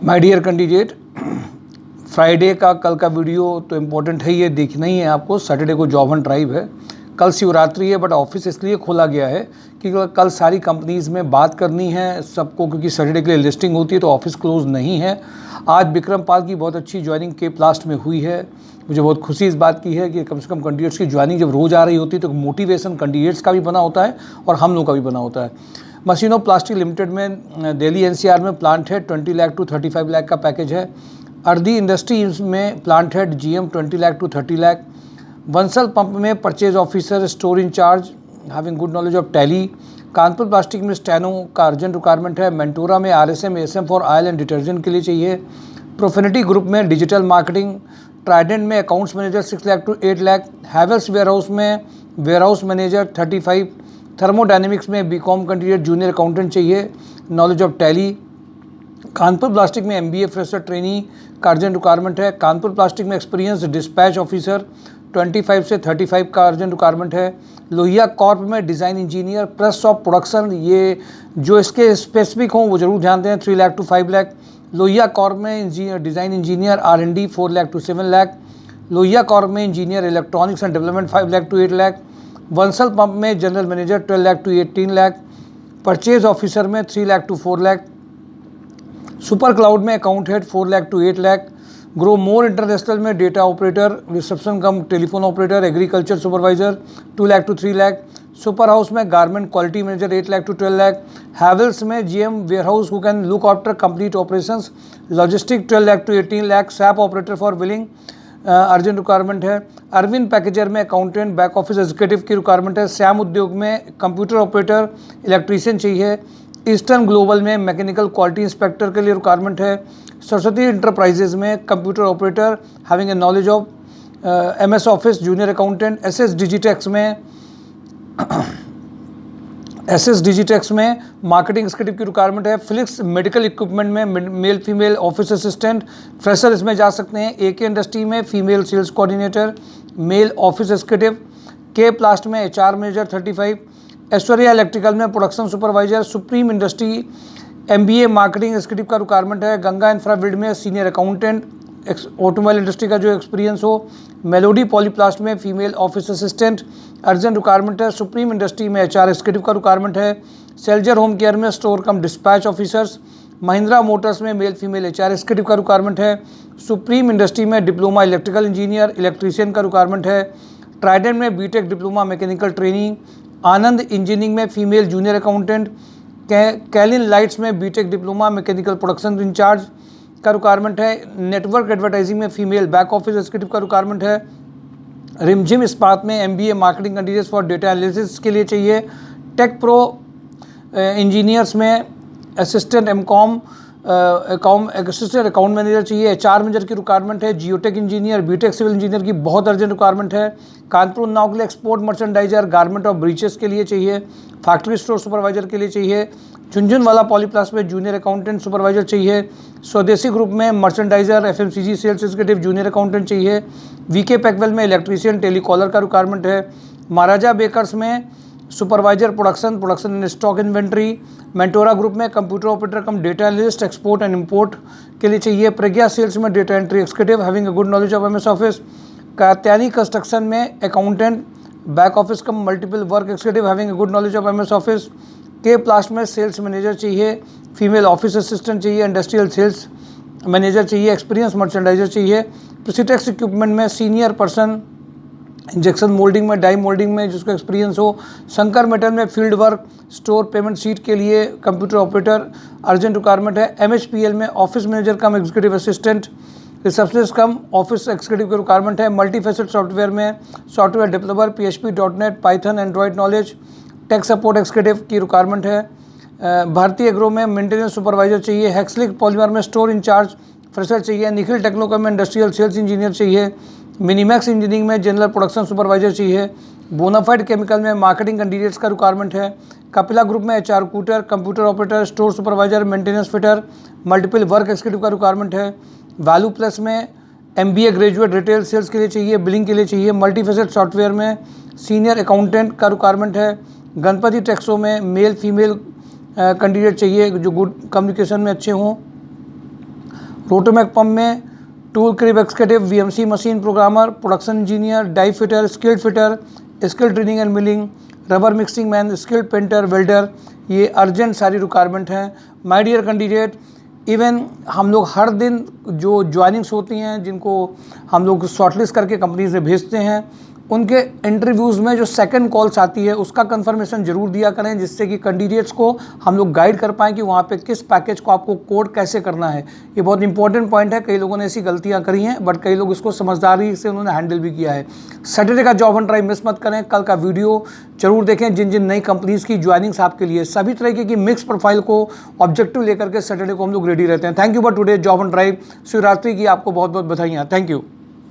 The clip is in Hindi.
माय डियर कैंडिडेट, फ्राइडे का कल का वीडियो तो इम्पोर्टेंट है, ये देखना ही है आपको। सैटरडे को जॉब हंट ड्राइव है, कल शिवरात्रि है, बट ऑफिस इसलिए खोला गया है कि कल सारी कंपनीज़ में बात करनी है सबको, क्योंकि सैटरडे के लिए लिस्टिंग होती है तो ऑफिस क्लोज नहीं है। आज विक्रम पाल की बहुत अच्छी ज्वाइनिंग के प्लास्ट में हुई है। मुझे बहुत खुशी इस बात की है कि कम से कम कैंडिडेट्स की ज्वाइनिंग जब रोज़ आ रही होती है तो मोटिवेशन कैंडिडेट्स का भी बना होता है और हम लोग का भी बना होता है। मशीनो प्लास्टिक लिमिटेड में दिल्ली एनसीआर में प्लांट है, 20 लाख टू 35 लाख का पैकेज है। अर्दी इंडस्ट्रीज में plant head GM 20 lakh to 30 lakh. Bansal pump में purchase officer store incharge having good knowledge of Tally. Kanpur plastic में स्टेनो का अर्जेंट रिक्वायरमेंट है। मेंटोरा में RSM SM for oil and detergent के लिए चाहिए। प्रोफिनिटी ग्रुप में डिजिटल मार्केटिंग। ट्राइडेंट में accounts manager 6 lakh to 8 lakh. Havells warehouse में वेयरहाउस मैनेजर 35। थर्मोडायनेमिक्स में बीकॉम कैंडिडेट जूनियर अकाउंटेंट चाहिए, knowledge of Tally. Kanpur plastic में एमबीए फ्रेशर ट्रेनी का अर्जेंट रिक्वायरमेंट है। कानपुर प्लास्टिक में एक्सपीरियंस डिस्पैच ऑफिसर 25 से 35 का अर्जेंट रिक्वायरमेंट है। लोहिया कॉर्प में design engineer press of production, ये जो इसके स्पेसिफिक हों वो जरूर ध्यान दें, 3 लाख टू 5 लाख। लोहिया कॉर्प में design engineer R&D 4 lakh to 7 lakh. Lohia corp में engineer electronics and development 5 lakh to 8 lakh. Bansal pump में general manager 12 lakh to 18 lakh. Purchase officer में 3 lakh to 4 lakh. Super cloud में account head 4 lakh to 8 lakh. Grow more international में data operator reception cum telephone operator agriculture supervisor 2 lakh to 3 lakh. Super house में garment quality manager 8 lakh to 12 lakh. Havells में GM warehouse who can look after complete operations logistic 12 lakh to 18 lakh. SAP operator for billing urgent requirement है। अरविंद पैकेजर में अकाउंटेंट बैक ऑफिस एग्जीक्यूटिव की रिक्वायरमेंट है। श्याम उद्योग में कंप्यूटर ऑपरेटर इलेक्ट्रीशियन चाहिए। ईस्टर्न ग्लोबल में मैकेनिकल क्वालिटी इंस्पेक्टर के लिए रिक्वायरमेंट है। सरस्वती इंटरप्राइजेज में computer operator having a knowledge of MS office junior accountant. SS Digitex में मार्केटिंग एग्जीक्यूटिव की रिक्वायरमेंट है। फिलिप्स मेडिकल इक्विपमेंट में male female office assistant fresher इसमें जा सकते हैं। एके इंडस्ट्री में female sales coordinator male office executive. K Plast में HR मैनेजर 35। ऐश्वर्या इलेक्ट्रिकल में production supervisor. Supreme Industry MBA marketing executive का रिक्वायरमेंट है। गंगा इंफ्राबिल्ड में सीनियर अकाउंटेंट ऑटोमोबाइल इंडस्ट्री का जो एक्सपीरियंस हो। मेलोडी पॉलीप्लास्ट में female office assistant urgent requirement है। सुप्रीम इंडस्ट्री में HR एग्जीक्यूटिव का रिक्वायरमेंट है। सेल्जर होम केयर में store cum dispatch officers. Mahindra motors में मेल फीमेल HR एग्जीक्यूटिव का रिक्वायरमेंट है। सुप्रीम इंडस्ट्री में डिप्लोमा इलेक्ट्रिकल इंजीनियर इलेक्ट्रीशियन का रिक्वायरमेंट है। ट्राइडेंट में B Tech diploma mechanical training. Anand engineering में फीमेल जूनियर अकाउंटेंट। कैलिन लाइट्स में B Tech diploma mechanical production incharge का रिक्वायरमेंट है। नेटवर्क एडवर्टाइजिंग में फीमेल बैक ऑफिस एग्जीक्यूटिव का रिक्वायरमेंट है। रिमझिम इस्पात में MBA marketing candidates for data analysis के लिए चाहिए। टेक प्रो इंजीनियर्स में असिस्टेंट असिस्टेंट अकाउंट मैनेजर चाहिए। HR मैनेजर की रिक्वायरमेंट है। Geotech engineer BTech civil engineer की बहुत अर्जेंट रिक्वायरमेंट है। कानपुर उन्नाव के लिए export merchandiser garment of breeches के लिए चाहिए। फैक्ट्री स्टोर सुपरवाइजर के लिए चाहिए। झुंझुनवाला पॉलीप्लास्ट में जूनियर अकाउंटेंट सुपरवाइजर चाहिए। स्वदेशी ग्रुप में merchandiser FMCG sales executive junior accountant चाहिए। VK पैकवेल में इलेक्ट्रीशियन टेलीकॉलर का रिक्वायरमेंट है। महाराजा बेकर्स में supervisor production and stock inventory. Mentora group में computer operator cum data analyst export and import के लिए चाहिए। प्रज्ञा सेल्स में data entry executive having a good knowledge of MS office. Katyani construction में accountant back office cum multiple work executive having a good knowledge of MS office. के प्लास्ट में सेल्स मैनेजर चाहिए। फीमेल ऑफिस असिस्टेंट चाहिए। इंडस्ट्रियल सेल्स मैनेजर चाहिए। एक्सपीरियंस मर्चेंडाइजर चाहिए। प्रिसिटेक्स इक्विपमेंट में सीनियर पर्सन इंजेक्शन मोल्डिंग में डाई मोल्डिंग में जिसको एक्सपीरियंस हो। शंकर मेटल में field work store payment sheet के लिए कंप्यूटर ऑपरेटर अर्जेंट रिक्वायरमेंट है। MHPL में office manager cum executive assistant receptionist cum office executive की रिक्वायरमेंट है। मल्टीफेसेट सॉफ्टवेयर में software developer PHP.NET Python Android knowledge tech support executive की रिक्वायरमेंट है। भारतीय एग्रो में मेंटेनेंस सुपरवाइजर चाहिए। हेक्सलिक पॉलीमर में स्टोर इंचार्ज फ्रेशर चाहिए। निखिल टेक्नोकॉम में इंडस्ट्रियल सेल्स इंजीनियर चाहिए। मिनीमैक्स इंजीनियरिंग में जनरल प्रोडक्शन सुपरवाइजर चाहिए। बोनाफाइड केमिकल में मार्केटिंग कैंडिडेट्स का रिक्वायरमेंट है। कपिला ग्रुप में HR recruiter computer operator store supervisor maintenance fitter multiple work executive का रिक्वायरमेंट है। वैल्यू प्लस में MBA ग्रेजुएट रिटेल सेल्स के लिए चाहिए। बिलिंग के लिए चाहिए। मल्टीफेसेट सॉफ्टवेयर में सीनियर अकाउंटेंट का रिक्वायरमेंट है। गणपति टेक्सो में मेल फीमेल कैंडिडेट चाहिए जो गुड कम्युनिकेशन में अच्छे हों। रोटोमैक पंप में tool crib executive, VMC machine programmer, production engineer, die fitter, skilled fitter, skill training and milling, rubber mixing man, skilled painter, welder, ये अर्जेंट सारी रिक्वायरमेंट हैं। माय डियर कैंडिडेट, इवन हम लोग हर दिन जो ज्वाइनिंग्स होती हैं, जिनको हम लोग शॉर्टलिस्ट करके कंपनीज में भेजते हैं, उनके इंटरव्यूज़ में जो सेकंड कॉल्स आती है उसका कंफर्मेशन जरूर दिया करें, जिससे कि कैंडिडेट्स को हम लोग गाइड कर पाएँ कि वहाँ पे किस पैकेज को आपको कोड कैसे करना है। ये बहुत इंपॉर्टेंट पॉइंट है। कई लोगों ने ऐसी गलतियाँ करी हैं, बट कई लोग इसको समझदारी से उन्होंने हैंडल भी किया है। सैटरडे का जॉब एंड ड्राइव मिस मत करें। कल का वीडियो जरूर देखें। जिन जिन नई कंपनीज़ की ज्वाइनिंग्स आपके लिए, सभी तरीके की मिक्स प्रोफाइल को ऑब्जेक्टिव लेकर के सैटरडे को हम लोग रेडी रहते हैं। Thank you for today job and drive. Shivratri की आपको बहुत बहुत बधाइयाँ। Thank you.